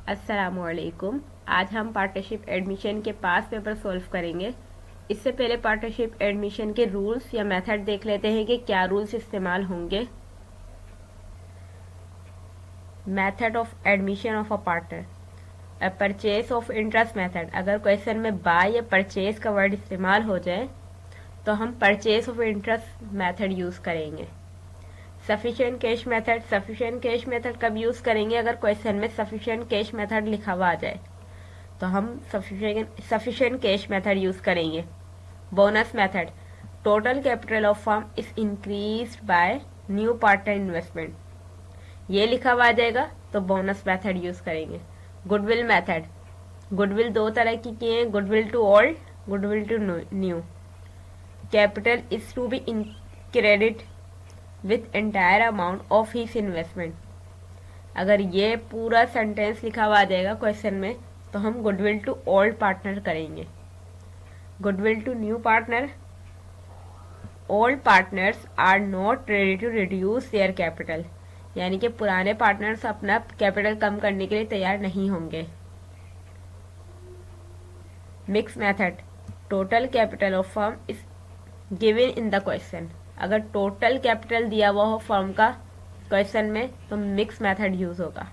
अस्सलामुअलैकुम। आज हम पार्टनरशिप एडमिशन के पास पेपर सॉल्व करेंगे। इससे पहले पार्टनरशिप एडमिशन के रूल्स या मेथड देख लेते हैं कि क्या रूल्स इस्तेमाल होंगे। Method of admission of a partner. Purchase of interest method. अगर क्वेश्चन में बाय या परचेज का वर्ड इस्तेमाल हो जाए तो हम purchase of interest method use करेंगे। Sufficient cash method. Sufficient cash method कब यूज़ करेंगे? अगर क्वेश्चन में सफिशिएंट कैश मेथड लिखा हुआ आ जाए तो हम सफिशिएंट कैश मेथड यूज़ करेंगे। Bonus method. Total capital of firm is increased by new partner investment, ये लिखा हुआ आ जाएगा तो बोनस मेथड यूज़ करेंगे। Goodwill method. गुडविल दो तरह की हैं, goodwill to old, goodwill to new. Capital is to be in credit with entire amount of his investment. अगर ये पूरा सेंटेंस लिखा हुआ आ जाएगा क्वेश्चन में तो हम गुडविल टू ओल्ड पार्टनर करेंगे। Goodwill to new partner. Old partners are not ready to reduce their capital, यानी कि पुराने पार्टनर्स अपना कैपिटल कम करने के लिए तैयार नहीं होंगे। Mix method. Total capital of firm is given in the question. अगर टोटल कैपिटल दिया हुआ हो फर्म का क्वेश्चन में तो मिक्स मेथड यूज होगा।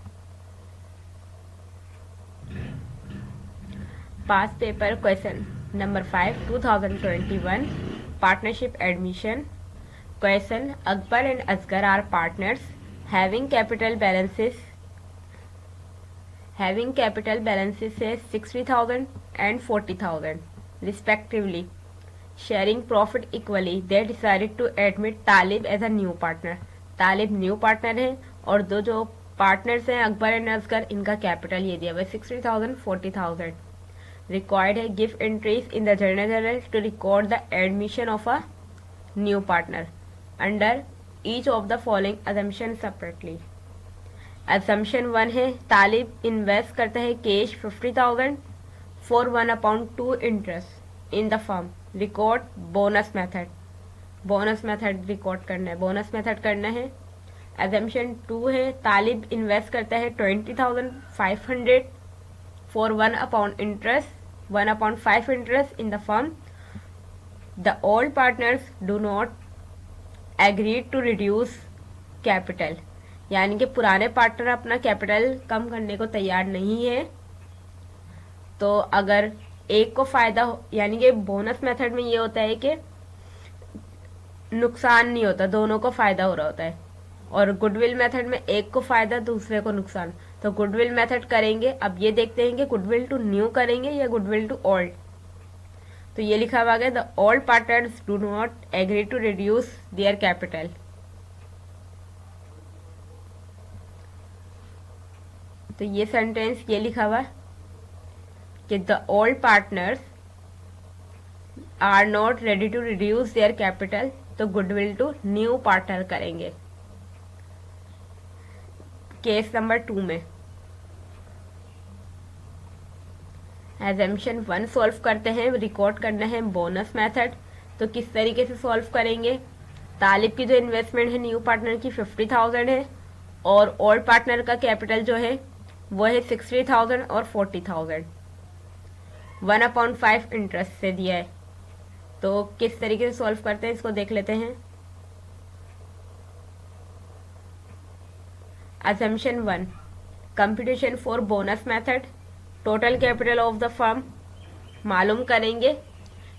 Past paper question number 5 2021 partnership admission. Question: Akbar and Asgar are partners having capital balances से 60,000 and 40,000 respectively, sharing profit equally. They decided to admit Talib as a new partner. Talib new partner है और दो जो partners हैं Akbar and Asghar, इनका capital ये दिया हुआ है 60,000 40,000। रिक्वायर्ड है give entries in the journal to record the admission of a new partner under each of the following assumption separately. Assumption 1 है तालिब इन्वेस्ट करता है cash 50,000 for 1/2 interest in the firm. Record bonus method. Bonus method record करना है, bonus method करना है। Assumption 2 है Talib invest करता है 20,500 for 1/5 interest in the firm. The old partners do not agree to reduce capital, यानी कि पुराने पार्टनर अपना कैपिटल कम करने को तैयार नहीं है। तो अगर एक को फायदा यानी कि बोनस मेथड में ये होता है कि नुकसान नहीं होता, दोनों को फायदा हो रहा होता है, और गुडविल मेथड में एक को फायदा दूसरे को नुकसान। तो गुडविल मेथड करेंगे। अब ये देखते हैं कि गुडविल टू न्यू करेंगे या गुडविल टू ओल्ड। तो ये लिखा हुआ है the old partners do not agree to reduce their capital. तो ये सेंटेंस ये लिखा हुआ कि the old partners are not ready to reduce their capital, तो गुडविल टू न्यू पार्टनर करेंगे। केस नंबर 2 में असम्पशन 1 सॉल्व करते हैं, रिकॉर्ड करना है बोनस मेथड। तो किस तरीके से सॉल्व करेंगे? तालिब की जो इन्वेस्टमेंट है न्यू पार्टनर की 50,000 है और ओल्ड पार्टनर का कैपिटल जो है वो है 60,000 और 40,000। 1/5 इंटरेस्ट से दिया है। तो किस तरीके से सॉल्व करते हैं इसको देख लेते हैं। Assumption 1 computation for bonus method. Total capital of the firm मालूम करेंगे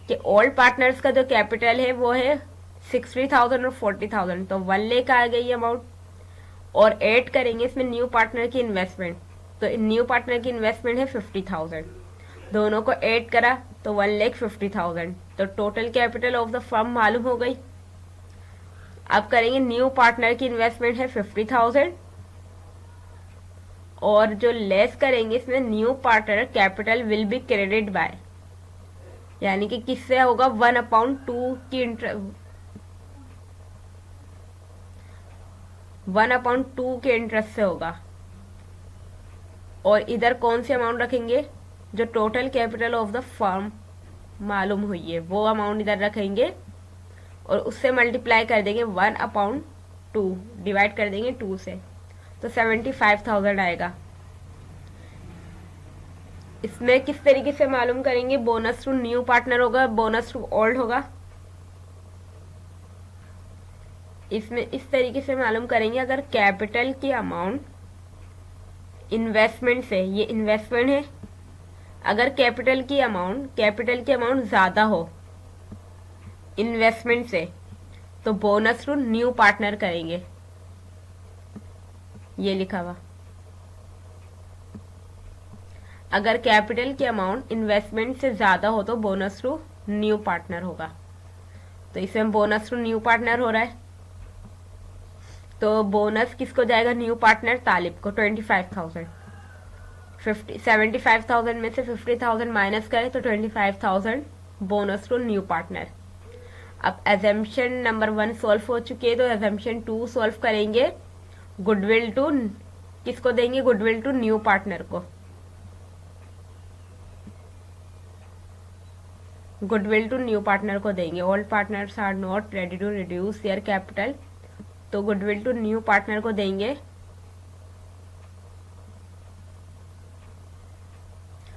कि ओल्ड पार्टनर्स का जो कैपिटल है वो है 60,000 और 40,000, तो 1 लाख आ गई अमाउंट, और ऐड करेंगे इसमें न्यू पार्टनर की इन्वेस्टमेंट। तो न्यू पार्टनर की इन्वेस्टमेंट है 50,000, दोनों को ऐड करा तो 1,50,000, तो total capital of the firm मालूम हो गई। अब करेंगे न्यू पार्टनर की इन्वेस्टमेंट है 50,000 और जो लेस करेंगे इसमें new partner capital will be credit by, यानी कि किससे होगा 1/2 की 1/2 के इंटरेस्ट से होगा। और इधर कौन सी अमाउंट रखेंगे? जो total capital of the firm मालूम हुई है वो अमाउंट इधर रखेंगे और उससे मल्टीप्लाई कर देंगे 1/2, डिवाइड कर देंगे 2 से, तो 75,000 आएगा। इसमें किस तरीके से मालूम करेंगे? बोनस टू न्यू पार्टनर होगा, बोनस टू ओल्ड होगा। इसमें इस तरीके से मालूम करेंगे, अगर कैपिटल की अमाउंट इन्वेस्टमेंट से, ये इन्वेस्टमेंट है, अगर कैपिटल की अमाउंट ज्यादा हो इन्वेस्टमेंट से, तो बोनस टू न्यू पार्टनर करेंगे। ये लिखा हुआ, अगर कैपिटल की अमाउंट इन्वेस्टमेंट से ज्यादा हो तो बोनस टू न्यू पार्टनर होगा। तो इसमें बोनस टू न्यू पार्टनर हो रहा है, तो बोनस किसको जाएगा? न्यू पार्टनर तालिब को 25,000। 75,000 में से 50,000 माइनस करें तो 25,000 बोनस टू न्यू पार्टनर। अब एजम्पशन नंबर 1 सॉल्व हो चुकी है, तो एजम्पशन 2 सॉल्व करेंगे। गुडविल टू किसको देंगे? गुडविल टू न्यू पार्टनर को। गुडविल टू न्यू पार्टनर को देंगे। Old partners are not ready to reduce their capital, तो गुडविल टू न्यू पार्टनर को देंगे।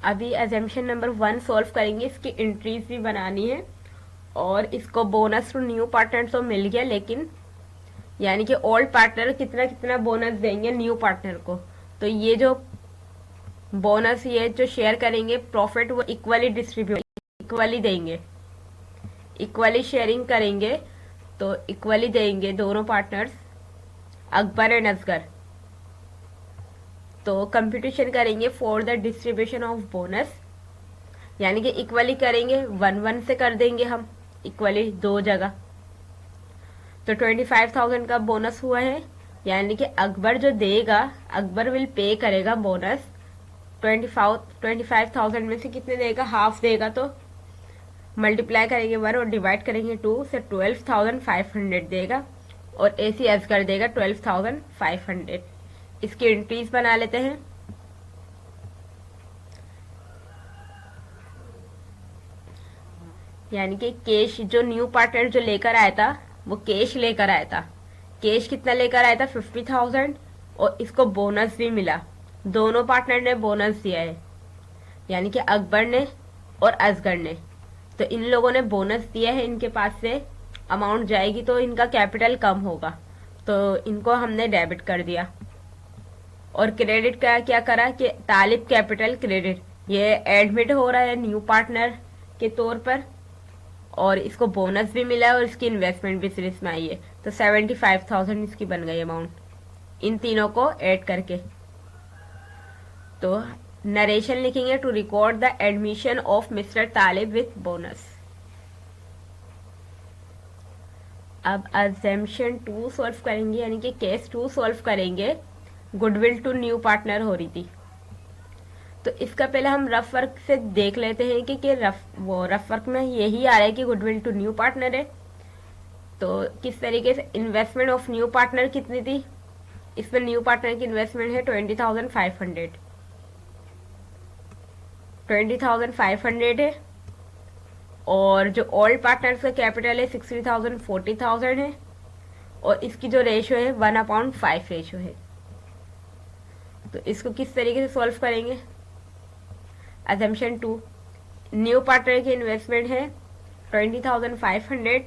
अभी एजम्पशन नंबर 1 सॉल्व करेंगे, इसकी एंट्रीज भी बनानी है। और इसको बोनस टू न्यू पार्टनर तो मिल गया, लेकिन यानी कि ओल्ड पार्टनर कितना कितना बोनस देंगे न्यू पार्टनर को। तो ये जो बोनस, ये जो शेयर करेंगे प्रॉफिट, वो इक्वली डिस्ट्रीब्यूट, इक्वली देंगे, इक्वली शेयरिंग करेंगे। तो इक्वली देंगे दोनों पार्टनर्स, अकबर एंड असगर। तो कंप्यूटेशन करेंगे for the distribution of bonus, यानी कि इक्वली करेंगे, 1-1 से कर देंगे हम इक्वली दो जगह। तो 25,000 का बोनस हुआ है, यानी कि अकबर जो देगा, अकबर विल पे करेगा बोनस। 25,000 में से कितने देगा? हाफ देगा। तो मल्टीप्लाई करेंगे 1 और डिवाइड करेंगे 2 से 12,500 देगा, और ऐसी असगर देगा 12,500। इसकी एंट्रीज बना लेते हैं। यानी कि कैश जो न्यू पार्टनर जो लेकर आया था, वो कैश लेकर आया था। कैश कितना लेकर आया था? 50,000, और इसको बोनस भी मिला। दोनों पार्टनर ने बोनस दिया है, यानी कि अकबर ने और असगर ने। तो इन लोगों ने बोनस दिया है, इनके पास से अमाउंट जाएगी, तो इनका कैपिटल कम होगा, तो इनको हमने डेबिट कर दिया। और क्रेडिट का क्या करा कि तालिब कैपिटल क्रेडिट, ये एडमिट हो रहा है न्यू पार्टनर के तौर पर, और इसको बोनस भी मिला है और इसकी इन्वेस्टमेंट भी सीरीज में आई है। तो 75,000 इसकी बन गई अमाउंट, इन तीनों को ऐड करके। तो नरेशन लिखेंगे, to record the admission of mister Talib with bonus. अब अजम्पशन 2 सॉल्व करेंगे, यानी कि केस 2 सॉल्व करेंगे। गुडविल टू न्यू पार्टनर हो रही थी, तो इसका पहले हम रफ वर्क से देख लेते हैं कि रफ वर्क में यही आ रहा है कि गुडविल टू न्यू पार्टनर है। तो किस तरीके से इन्वेस्टमेंट ऑफ न्यू पार्टनर कितनी थी? इसमें न्यू पार्टनर की इन्वेस्टमेंट है 20,500। 20,500 है, और जो ओल्ड पार्टनर्स का कैपिटल है 60,000, 40,000 है, और इसकी जो रेशियो है 1/5 रेशियो है। तो इसको किस तरीके से सॉल्व करेंगे? अजम्पशन 2, न्यू पार्टनर की इन्वेस्टमेंट है 20,500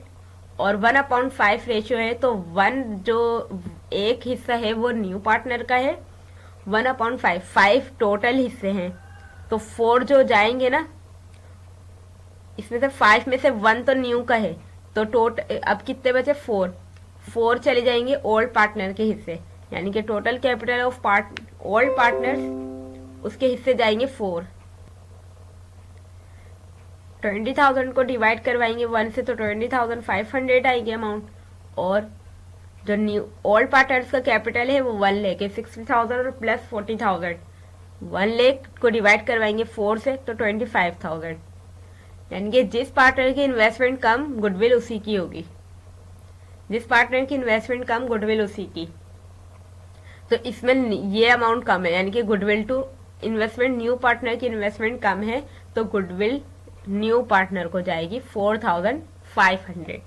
और 1/5 रेशियो है, तो 1 जो एक हिस्सा है वो न्यू पार्टनर का है, 1/5, 5 टोटल हिस्से हैं, तो 4 जो जाएंगे ना, इसमें से 5 में से 1 तो न्यू का है, तो टोटल अब कितने बचे? 4 चले जाएंगे ओल्ड पार्टनर के हिस्से, यानी कि total capital of old partners, उसके हिस्से जाएंगे 4। 20,000 को डिवाइड करवाएंगे 1 से, तो 20,500 आएगी अमाउंट, और जो न्यू ओल्ड पार्टनर्स का कैपिटल है वो 1 लाख है, 60,000 और प्लस 40,000, 1 लाख को डिवाइड करवाएंगे 4 से, तो 25,000। यानी कि जिस पार्टनर की इन्वेस्टमेंट कम, गुडविल उसी की होगी। जिस पार्टनर की इन्वेस्टमेंट कम, गुडविल उसी की। तो इसमें ये अमाउंट कम है, यानी कि goodwill to investment new partner की इन्वेस्टमेंट कम है, तो गुडविल न्यू पार्टनर को जाएगी 4,500।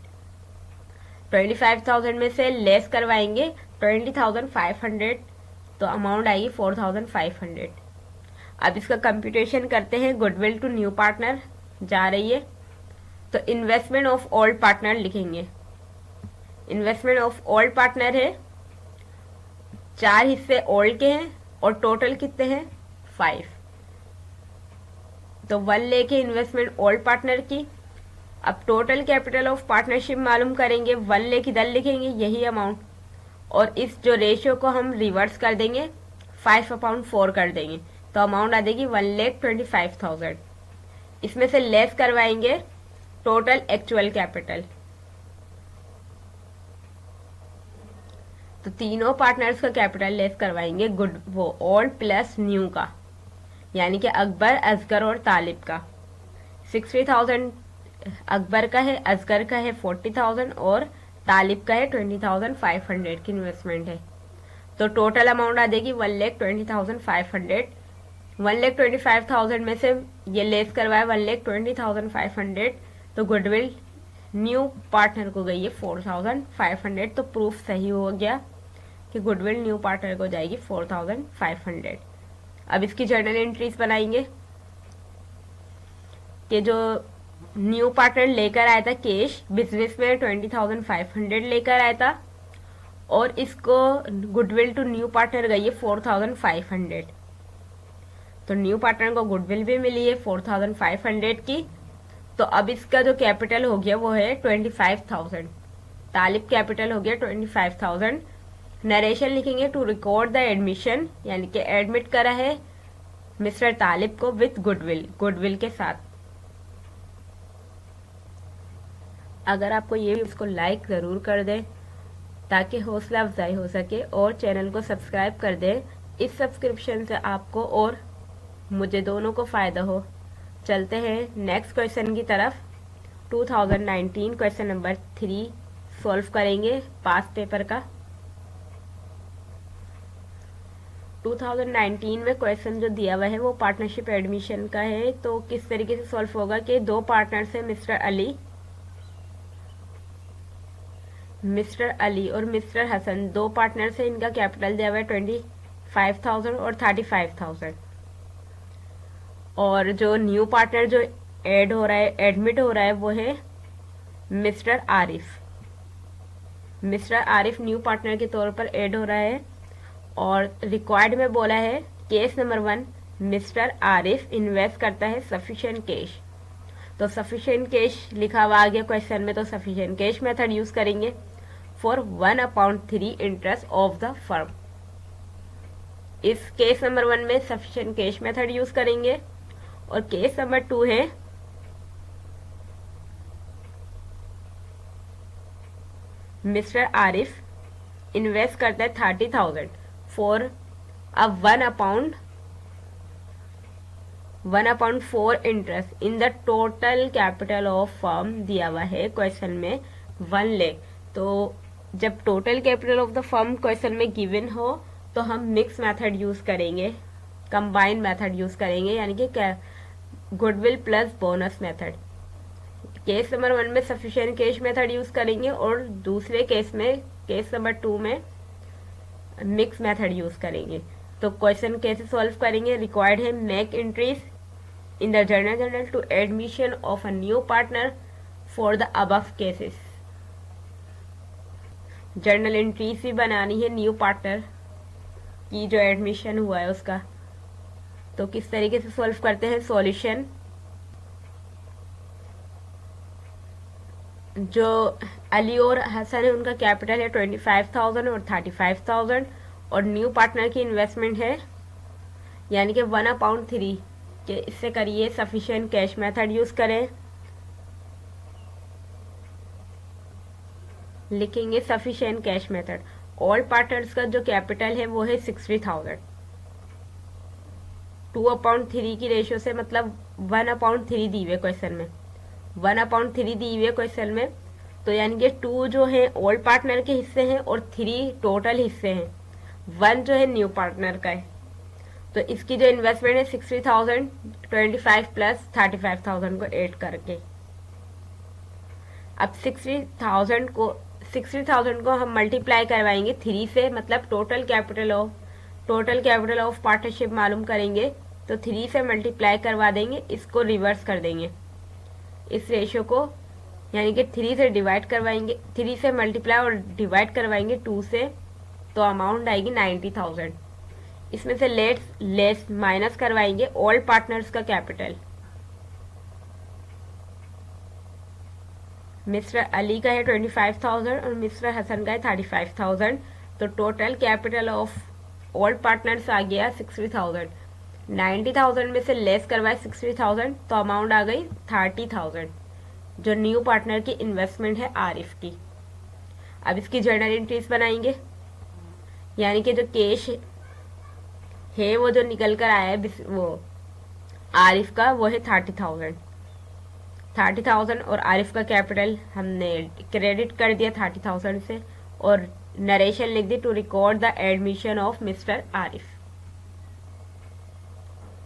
25,000 में से लेस करवाएंगे 20,500, तो अमाउंट आएगी 4,500। अब इसका कंप्यूटेशन करते हैं। गुडविल टू न्यू पार्टनर जा रही है, तो इन्वेस्टमेंट ऑफ ओल्ड पार्टनर लिखेंगे। इन्वेस्टमेंट ऑफ ओल्ड पार्टनर है, 4 हिस्से ओल्ड के हैं और टोटल कितने हैं 5, तो 1 लेके इन्वेस्टमेंट ओल्ड पार्टनर की। अब टोटल कैपिटल ऑफ पार्टनरशिप मालूम करेंगे, 1 लेके इधर लिखेंगे यही अमाउंट, और इस जो रेशियो को हम रिवर्स कर देंगे 5/4 कर देंगे, तो अमाउंट आ जाएगी 1,25,000। इसमें से लेस करवाएंगे टोटल एक्चुअल कैपिटल, तो तीनों पार्टनर्स का कैपिटल लेस करवाएंगे वो ओल्ड प्लस न्यू का, यानी कि अकबर, असगर और तालिब का। 60,000 अकबर का है, असगर का है 40,000 और तालिब का है 20,500 की इन्वेस्टमेंट है, तो टोटल अमाउंट आ जाएगी 1,20,500। 1,25,000 में से ये लेस करवाया 1,20,500, तो गुडविल न्यू पार्टनर को गई है 4,500, तो प्रूफ सही हो गया कि गुडविल न्यू पार्टनर को जाएगी 4,500। अब इसकी जर्नल एंट्रीज बनाएंगे कि जो न्यू पार्टनर लेकर आया था कैश बिजनेस में 20,500 लेकर आया था, और इसको गुडविल टू न्यू पार्टनर गई है 4,500, तो न्यू पार्टनर को गुडविल भी मिली है 4,500 की। तो अब इसका जो कैपिटल हो गया वो है 25,000, तालिब कैपिटल हो गया 25,000। नरेशन लिखेंगे टू रिकॉर्ड द एडमिशन, यानी कि एडमिट करा है मिस्टर तालिब को विथ गुडविल, गुडविल के साथ। अगर आपको ये इसको लाइक ज़रूर कर दें ताकि हौसला अफजाई हो सके, और चैनल को सब्सक्राइब कर दें। इस सब्सक्रिप्शन से आपको और मुझे दोनों को फ़ायदा हो। चलते हैं नेक्स्ट क्वेश्चन की तरफ। 2019 क्वेश्चन नंबर 3 सॉल्व करेंगे पास पेपर का। 2019 में क्वेश्चन जो दिया हुआ है वो पार्टनरशिप एडमिशन का है, तो किस तरीके से सॉल्व होगा कि 2 पार्टनर्स हैं मिस्टर अली और मिस्टर हसन, 2 पार्टनर्स हैं, इनका कैपिटल दिया हुआ है 25,000 और 35,000, और जो न्यू पार्टनर जो एडमिट हो रहा है वो है मिस्टर आरिफ न्यू पार्टनर के तौर पर ऐड हो रहा है। और रिक्वायर्ड में बोला है case number 1, mister Arif invest करता है सफिशिएंट कैश, तो सफिशिएंट कैश लिखा हुआ आ गया क्वेश्चन में, तो सफिशिएंट कैश मेथड यूज करेंगे for 1/3 interest of the firm. इस केस नंबर 1 में सफिशिएंट कैश मेथड यूज करेंगे, और केस नंबर 2 है मिस्टर आरिफ इन्वेस्ट करता है 30,000 for a 1/4 interest in the total capital of firm दिया हुआ है क्वेश्चन में 1 लाख। तो जब total capital of the firm question में गिवन हो तो हम मिक्स मेथड यूज करेंगे, कंबाइंड मेथड यूज करेंगे, यानी कि goodwill plus bonus method. Case number 1 में सफिशिएंट कैश मेथड यूज करेंगे, और दूसरे केस में केस नंबर 2 में मिक्स मेथड यूज करेंगे। तो क्वेश्चन कैसे सॉल्व करेंगे? रिक्वायर्ड है make entries in the journal to admission of a new partner for the above cases. Journal entries भी बनानी है न्यू पार्टनर की जो एडमिशन हुआ है उसका। तो किस तरीके से सॉल्व करते हैं? सॉल्यूशन, जो अली और हसन है उनका कैपिटल है 25,000 और 35,000, और न्यू पार्टनर की इन्वेस्टमेंट है यानी कि 1/3 के, इससे करिए सफिशिएंट कैश मेथड यूज करें। लिखेंगे sufficient cash method. All partners का जो कैपिटल है वो है 60,000। 2/3 की रेशियो से, मतलब 1/3 दी हुई क्वेश्चन में, 1/3 दी हुई क्वेश्चन में, तो यानी कि 2 जो है ओल्ड पार्टनर के हिस्से हैं और 3 टोटल हिस्से हैं, 1 जो है न्यू पार्टनर का है। तो इसकी जो इन्वेस्टमेंट है 60,000, 25 प्लस 35,000 को ऐड करके, अब 60,000 को हम मल्टीप्लाई करवाएंगे 3 से, मतलब टोटल कैपिटल ऑफ पार्टनरशिप मालूम करेंगे तो 3 से मल्टीप्लाई करवा देंगे, इसको रिवर्स कर देंगे इस रेशियो को, यानी कि 3 से डिवाइड करवाएंगे, 3 से मल्टीप्लाई और डिवाइड करवाएंगे 2 से, तो अमाउंट आएगी 90,000। इसमें से लेस माइनस करवाएंगे ऑल पार्टनर्स का कैपिटल। मिस्टर अली का है 25,000 और मिस्टर हसन का है 35,000, तो total capital of all partners आ गया 60,000। 90,000 में से लेस करवाए 60,000, तो अमाउंट आ गई 30,000, जो न्यू पार्टनर की इन्वेस्टमेंट है आरिफ की। अब इसकी जर्नल एंट्रीज बनाएंगे, यानी कि जो कैश है वो जो निकल कर आया है वो आरिफ का, वो है 30,000 और आरिफ का कैपिटल हमने क्रेडिट कर दिया 30,000 से, और नरेशन लिख दी to record the admission of mister Arif.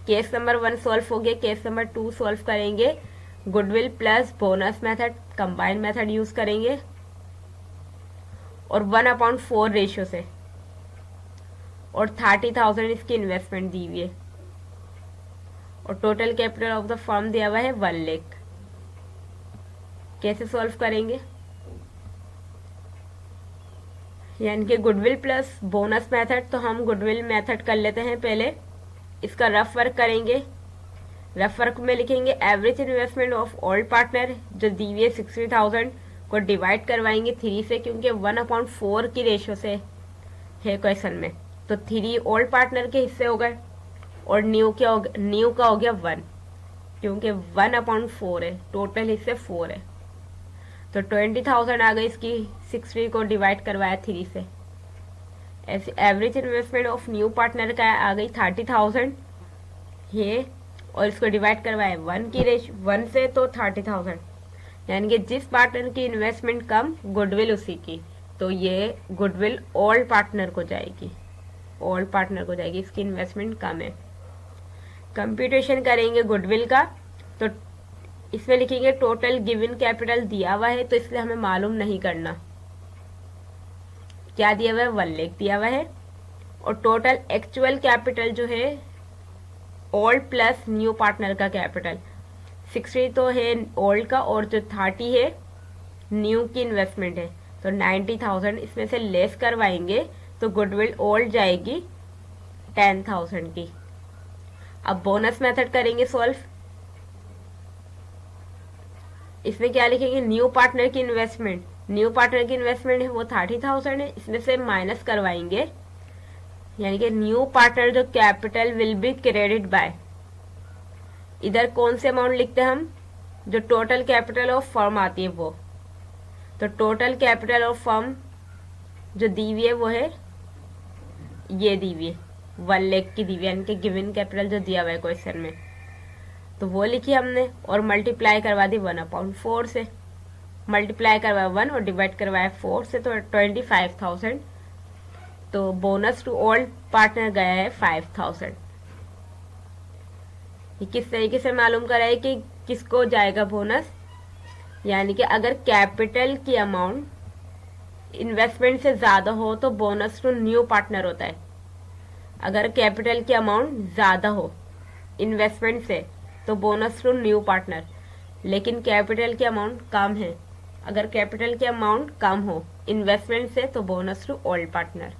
Case number 1 solve हो गया। केस नंबर 2 सॉल्व करेंगे। Goodwill plus bonus method combine method use करेंगे और 1/4 रेशियो से, और 30,000 इसकी इन्वेस्टमेंट दी हुई है, और total capital of the firm दिया हुआ है 1 लाख। कैसे सॉल्व करेंगे, यानी कि गुडविल प्लस बोनस मेथड, तो हम गुडविल मेथड कर लेते हैं पहले। इसका रफ वर्क करेंगे। रफ वर्क में लिखेंगे average investment of all partner, जो दी हुई है 60,000 को डिवाइड करवाएंगे 3 से, क्योंकि 1/4 की रेशियो से है क्वेश्चन में, तो 3 ओल्ड पार्टनर के हिस्से हो गए, और न्यू का हो गया 1, क्योंकि 1/4 है, टोटल हिस्से 4 है, तो 20,000 आ गई इसकी। 60 को डिवाइड करवाया 3 से, ऐसे average investment of new partner का आ गई 30,000 ये, और इसको डिवाइड करवाया 1 से, तो 30,000, यानी कि जिस पार्टनर की इन्वेस्टमेंट कम गुडविल उसी की, तो ये गुडविल ऑल पार्टनर को जाएगी, ऑल पार्टनर को जाएगी, इसकी इन्वेस्टमेंट कम है। कंप्यूटेशन करेंगे गुडविल का, तो इसमें लिखेंगे टोटल गिवन कैपिटल दिया हुआ है, तो इसलिए हमें मालूम नहीं करना क्या दिया हुआ है, 1 लाख दिया हुआ है, और टोटल एक्चुअल कैपिटल जो है ओल्ड प्लस न्यू पार्टनर का कैपिटल 60 तो है ओल्ड का, और जो 30 है न्यू की इन्वेस्टमेंट है, तो 90,000 इसमें से लेस करवाएंगे, तो गुडविल ओल्ड जाएगी 10,000 की। अब बोनस मेथड करेंगे सॉल्व। इसमें क्या लिखेंगे, न्यू पार्टनर की इन्वेस्टमेंट, न्यू पार्टनर की इन्वेस्टमेंट है वो 30,000 है, इसमें से माइनस करवाएंगे, यानी कि न्यू पार्टनर जो capital will be credit by, इधर कौन से अमाउंट लिखते हैं हम, जो टोटल कैपिटल ऑफ फर्म आती है वो, तो टोटल कैपिटल ऑफ फर्म जो दी हुई है वो है ये दी हुई है 1 लाख की दी हुई है, यानी कि गिवन कैपिटल जो दिया हुआ है क्वेश्चन में, तो वो लिखी हमने, और मल्टीप्लाई करवा दी 1/4 से, मल्टीप्लाई करवाया 1 और डिवाइड करवाया 4 से, तो 25,000, तो बोनस टू ओल्ड पार्टनर गया है 5,000। ये किस तरीके से मालूम करा है कि किसको जाएगा बोनस, यानी कि अगर कैपिटल की अमाउंट इन्वेस्टमेंट से ज्यादा हो तो बोनस टू न्यू पार्टनर होता है, अगर कैपिटल की अमाउंट ज्यादा हो इन्वेस्टमेंट से तो बोनस टू न्यू पार्टनर, लेकिन कैपिटल की अमाउंट कम है, अगर कैपिटल की अमाउंट कम हो इन्वेस्टमेंट से तो बोनस टू ओल्ड पार्टनर।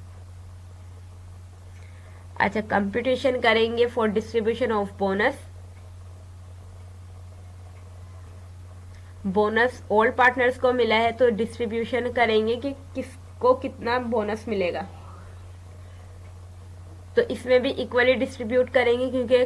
अच्छा, कंप्यूटेशन करेंगे for distribution of bonus. Bonus old partners को मिला है तो डिस्ट्रीब्यूशन करेंगे कि किसको कितना बोनस मिलेगा, तो इसमें भी इक्वली डिस्ट्रीब्यूट करेंगे, क्योंकि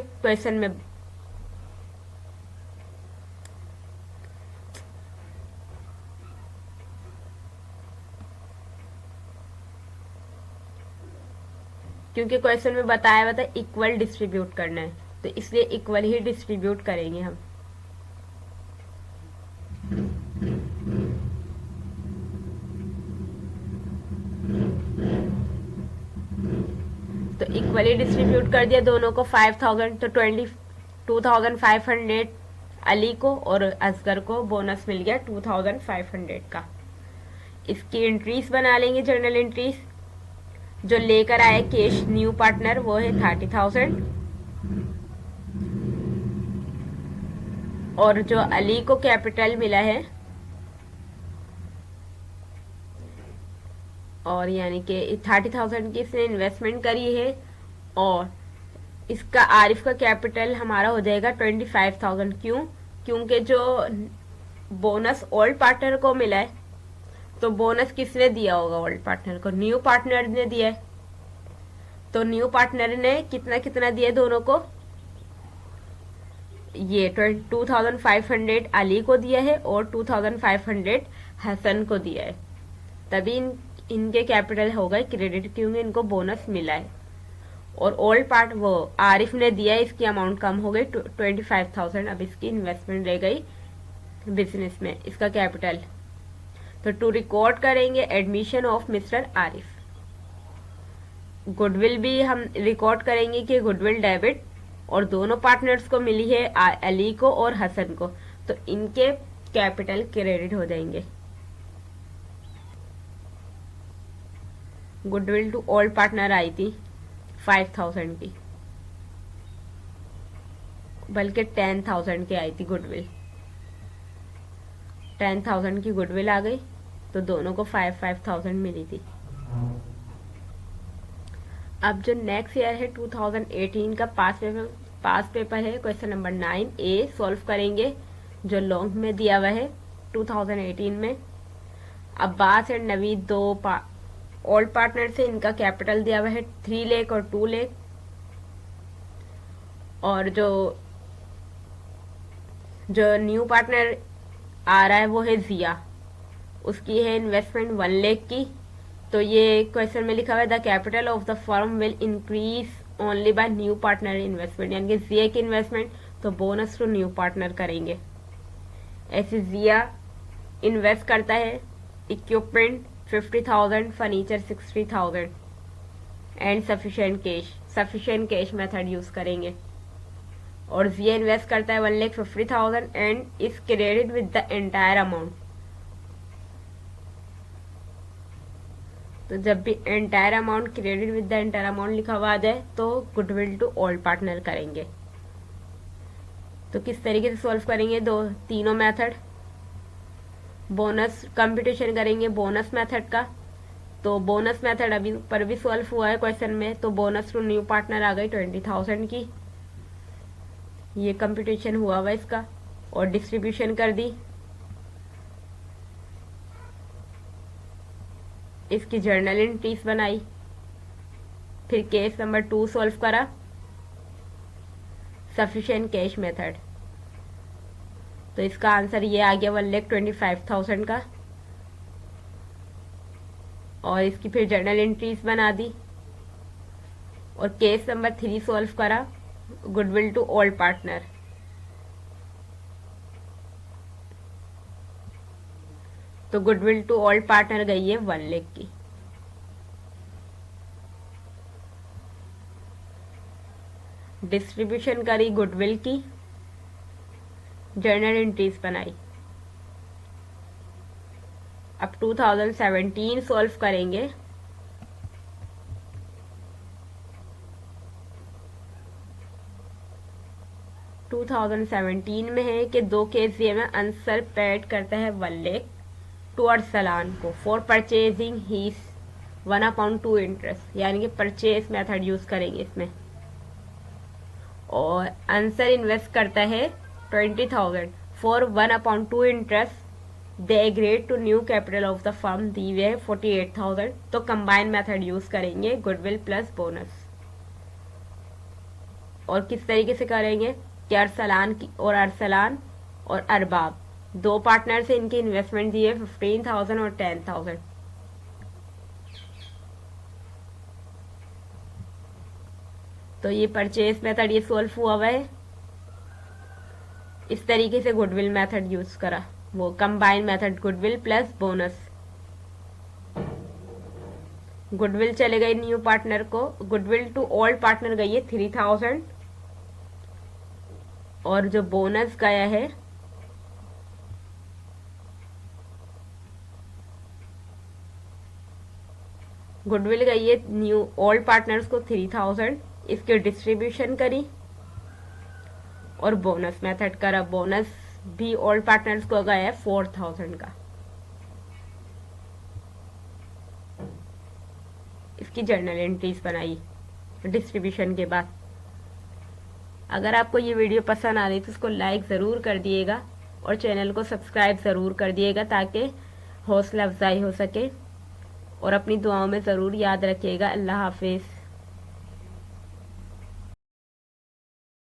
क्वेश्चन में बताया हुआ था इक्वल डिस्ट्रीब्यूट करना है, तो इसलिए इक्वल ही डिस्ट्रीब्यूट करेंगे हम। तो इक्वली डिस्ट्रीब्यूट कर दिया दोनों को 5,000, तो 22,500 अली को और असगर को बोनस मिल गया 2,500 का। इसकी एंट्रीज बना लेंगे, जर्नल एंट्रीज। जो लेकर आए कैश न्यू पार्टनर वो है 30,000, और जो अली को कैपिटल मिला है, और यानी कि 30,000 की इसने इन्वेस्टमेंट करी है, और इसका आरिफ का कैपिटल हमारा हो जाएगा 25,000। क्यों? क्योंकि जो बोनस ओल्ड पार्टनर को मिला है, तो बोनस किसने दिया होगा? ओल्ड पार्टनर को, न्यू पार्टनर ने दिया है। तो न्यू पार्टनर ने कितना कितना दिया दोनों को? ये 2,500 अली को दिया है और 2,500 हसन को दिया है, तभी इनके कैपिटल हो गए क्रेडिट, क्योंकि इनको बोनस मिला है। और ओल्ड पार्ट वो आरिफ ने दिया है, इसकी अमाउंट कम हो गई 25,000। अब इसकी इन्वेस्टमेंट रह गई बिजनेस में, इसका कैपिटल। तो टू रिकॉर्ड करेंगे admission of mister Arif. Goodwill भी हम रिकॉर्ड करेंगे कि गुडविल डेबिट, और दोनों पार्टनर्स को मिली है, अली को और हसन को, तो इनके कैपिटल क्रेडिट हो जाएंगे। गुडविल टू ओल्ड पार्टनर आई थी 5,000 की, बल्कि 10,000 की आई थी गुडविल। 10,000 की गुडविल आ गई, तो दोनों को 5,000 मिली थी। अब जो नेक्स्ट ईयर है 2018 का पास पेपर है, क्वेश्चन नंबर 9A सॉल्व करेंगे, जो लॉन्ग में दिया हुआ है 2018 में। अब्बास एंड नवीद दो ओल्ड पार्टनर से, इनका कैपिटल दिया हुआ है 3 लाख और 2 लाख। और जो न्यू पार्टनर आ रहा है वो है जिया, उसकी है इन्वेस्टमेंट 1 लाख की। तो ये क्वेश्चन में लिखा हुआ है the capital of the firm will increase only by new partner investment, यानी कि जिया की इन्वेस्टमेंट, तो बोनस टू न्यू पार्टनर करेंगे। ऐसे जिया इन्वेस्ट करता है equipment 50,000, furniture 60,000 and sufficient cash method use करेंगे। और जिया इन्वेस्ट करता है 1,50,000 and is credit with the entire amount. तो जब भी entire amount credit with the entire amount लिखा हुआ आ जाए, तो गुडविल टू ओल्ड पार्टनर करेंगे। तो किस तरीके से सॉल्व करेंगे? तीनों मेथड। बोनस कंप्यूटेशन करेंगे बोनस मेथड का, तो बोनस मेथड अभी पर भी सॉल्व हुआ है क्वेश्चन में, तो बोनस टू न्यू पार्टनर आ गई 20,000 की, ये कंप्यूटेशन हुआ हुआ इसका, और डिस्ट्रीब्यूशन कर दी। इसकी जर्नल एंट्रीज बनाई, फिर केस नंबर 2 सॉल्व करा, सफिशिएंट कैश मेथड। तो इसका आंसर ये आ गया 1,25,000 का, और इसकी फिर जर्नल एंट्रीज बना दी, और केस नंबर 3 सॉल्व करा, गुडविल टू ओल्ड पार्टनर। तो गुडविल टू ओल्ड पार्टनर गई है 1 लाख की। डिस्ट्रीब्यूशन करी गुडविल की, जर्नल एंट्रीज बनाई। अब 2017 सॉल्व करेंगे। टू 2017 में है कि 2 केस दिए में आंसर पेड करता है 1 लाख टू अरसलान को फॉर परचेजिंग हीज 1/2 इंटरेस्ट, यानी कि परचेज मेथड यूज करेंगे इसमें। और आंसर इन्वेस्ट करता है 20,000 for 1/2 interest. They agreed to new capital of the firm, दी हुई है 48,000। तो कंबाइन मेथड यूज करेंगे, गुडविल प्लस बोनस। और किस तरीके से करेंगे कि अरसलान और अरबाब 2 पार्टनर से इनकी इन्वेस्टमेंट दी है 15,000 और 10,000। तो ये परचेज मेथड ये सॉल्व हुआ हुआ है। इस तरीके से गुडविल मेथड यूज करा, वो combine method goodwill plus bonus. Goodwill चले गई न्यू पार्टनर को, गुडविल टू ओल्ड पार्टनर गई है 3,000, और जो बोनस गया है गुडविल गई है न्यू ओल्ड पार्टनर्स को 3,000, इसके डिस्ट्रीब्यूशन करी और बोनस मेथड करा। बोनस भी ओल्ड पार्टनर्स को गया है 4000 का। इसकी जर्नल एंट्रीज बनाई डिस्ट्रीब्यूशन के बाद। अगर आपको ये वीडियो पसंद आ रही तो इसको लाइक ज़रूर कर दिएगा और चैनल को सब्सक्राइब ज़रूर कर दिएगा ताकि हौसला अफजाई हो सके, और अपनी दुआओं में ज़रूर याद रखिएगा। अल्लाह हाफिज़।